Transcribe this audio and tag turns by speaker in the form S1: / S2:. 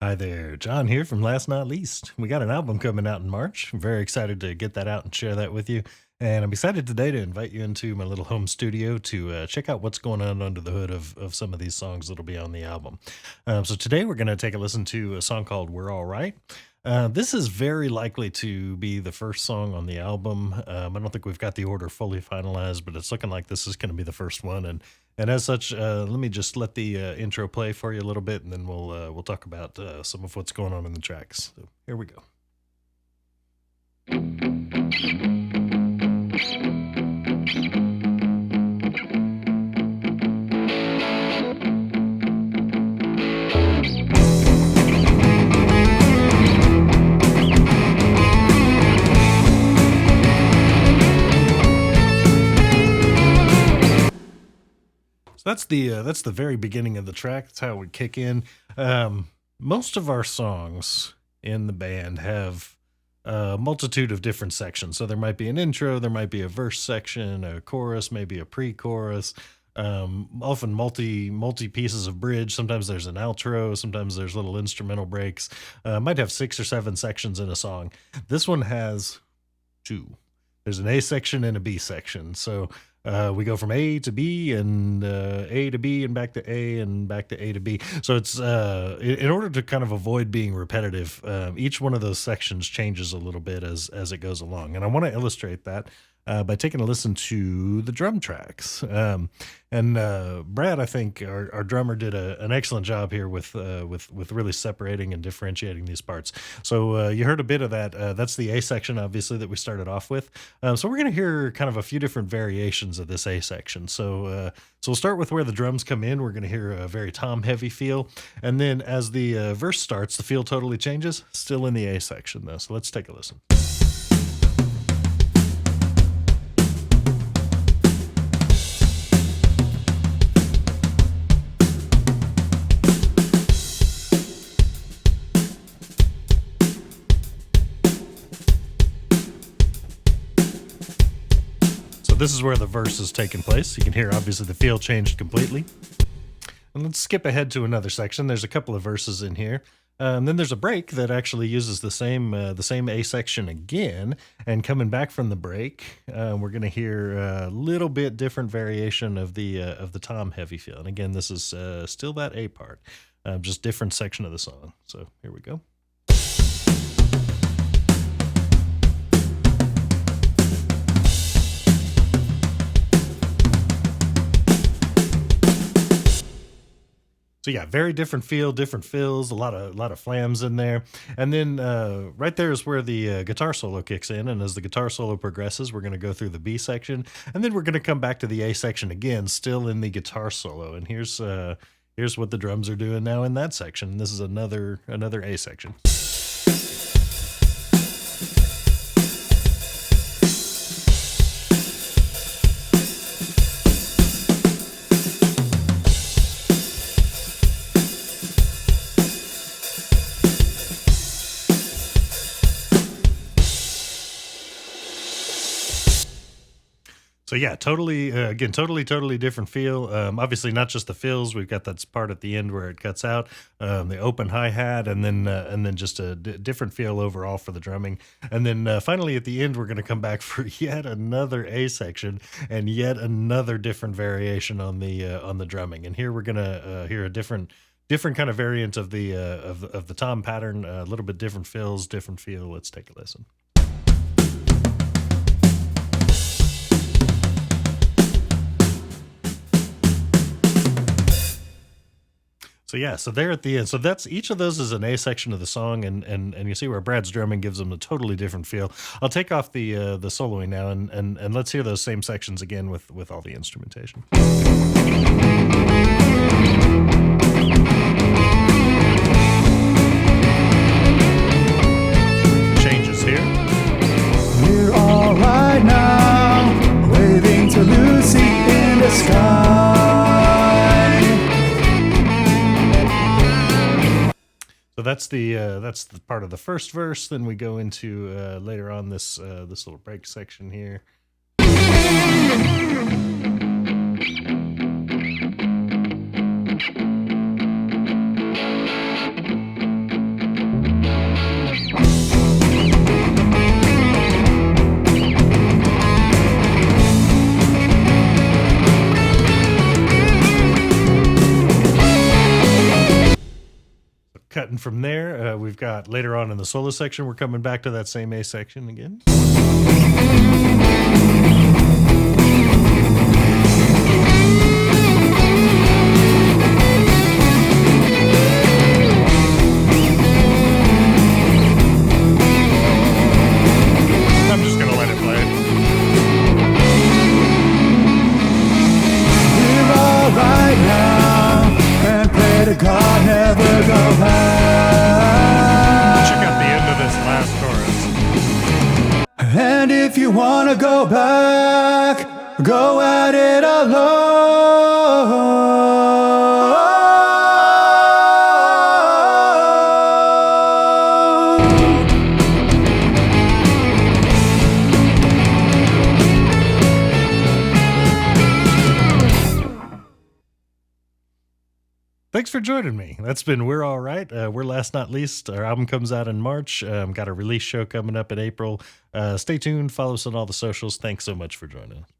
S1: Hi there, John here from Last Not Least. We got an album coming out in March. I'm very excited to get that out and share that with you. And I'm excited today to invite you into my little home studio to check out what's going on under the hood of some of these songs that'll be on the album. So today we're going to take a listen to a song called We're All Right. This is very likely to be the first song on the album. I don't think we've got the order fully finalized, but it's looking like this is going to be the first one. And as such, let me just let the intro play for you a little bit, and then we'll talk about some of what's going on in the tracks. So here we go. So that's the very beginning of the track. That's how it would kick in. Most of our songs in the band have a multitude of different sections. So there might be an intro, there might be a verse section, a chorus, maybe a pre-chorus. Often multi pieces of bridge. Sometimes there's an outro. Sometimes there's little instrumental breaks. Might have 6 or 7 sections in a song. This one has two. There's an A section and a B section. So we go from A to B and A to B and back to A and back to A to B. So it's in order to kind of avoid being repetitive, each one of those sections changes a little bit as it goes along. And I want to illustrate that by taking a listen to the drum tracks. And Brad, I think our drummer did an excellent job here with really separating and differentiating these parts. So you heard a bit of that. That's the A section, obviously, that we started off with. So we're going to hear kind of a few different variations of this A section. So we'll start with where the drums come in. We're going to hear a very tom heavy feel, and then as the verse starts, the feel totally changes. Still in the A section though. So let's take a listen. This is where the verse is taking place. You can hear obviously the feel changed completely. And let's skip ahead to another section. There's a couple of verses in here. Then there's a break that actually uses the same A section again. And coming back from the break, we're going to hear a little bit different variation of the tom heavy feel. And again, this is still that A part, just different section of the song. So here we go. So yeah, very different feel, different fills, a lot of flams in there, and then right there is where the guitar solo kicks in. And as the guitar solo progresses, we're going to go through the B section, and then we're going to come back to the A section again, still in the guitar solo. And here's what the drums are doing now in that section. This is another A section. So yeah, totally. Again, totally different feel. Obviously, not just the fills. We've got that part at the end where it cuts out, the open hi hat, and then just a different feel overall for the drumming. And then finally at the end, we're going to come back for yet another A section and yet another different variation on the drumming. And here we're going to hear a different kind of variant of the tom pattern, a little bit different fills, different feel. Let's take a listen. So yeah, so there at the end. So that's each of those is an A section of the song, and you see where Brad's drumming gives them a totally different feel. I'll take off the soloing now, and let's hear those same sections again with all the instrumentation. Changes here.
S2: We're all right now, waving to Lucy in the sky.
S1: So that's the part of the first verse. Then we go into later on this little break section here. cutting from there. We've got later on in the solo section, we're coming back to that same A section again. I'm just going to let it play.
S2: We're all right now, and pray to God never go back.
S1: Check out the end of this last chorus.
S2: And if you wanna go back, go at it alone.
S1: Thanks for joining me. That's been We're All Right. We're Last Not Least. Our album comes out in March. Got a release show coming up in April. Stay tuned. Follow us on all the socials. Thanks so much for joining us.